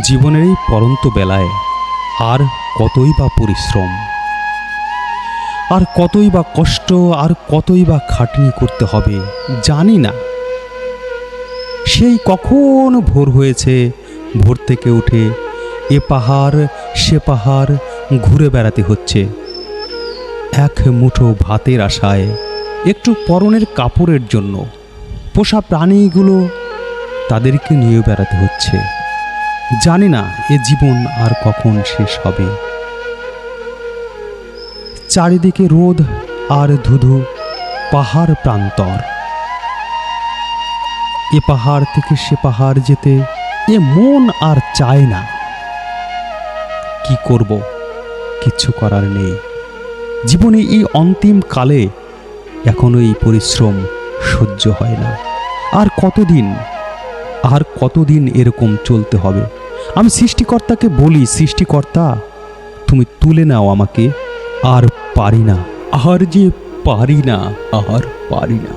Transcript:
জীবনের এই পরন্ত বেলায় আর কতই বা পরিশ্রম, আর কতই বা কষ্ট, আর কতই বা খাটনি করতে হবে জানি না। সেই কখন ভোর হয়েছে, ভোর থেকে উঠে এ পাহাড় সে পাহাড় ঘুরে বেড়াতে হচ্ছে এক মুঠো ভাতের আশায়, একটু পরনের কাপড়ের জন্য। পোষা প্রাণীগুলো, তাদেরকে নিয়ে বেড়াতে হচ্ছে। জানি না এ জীবন আর কখন শেষ হবে। চারিদিকে রোদ আর ধুধু, পাহাড় প্রান্তর। এ পাহাড় থেকে সে পাহাড় যেতে এ মন আর চায় না। কি করব, কিচ্ছু করার নেই। জীবনে এই অন্তিম কালে এখনো এই পরিশ্রম সহ্য হয় না। আর কতদিন এরকম চলতে হবে? আমি সৃষ্টিকর্তাকে বলি, সৃষ্টিকর্তা তুমি তুলে নাও আমাকে। আর পারি না, আর যে পারি না, আর পারি না।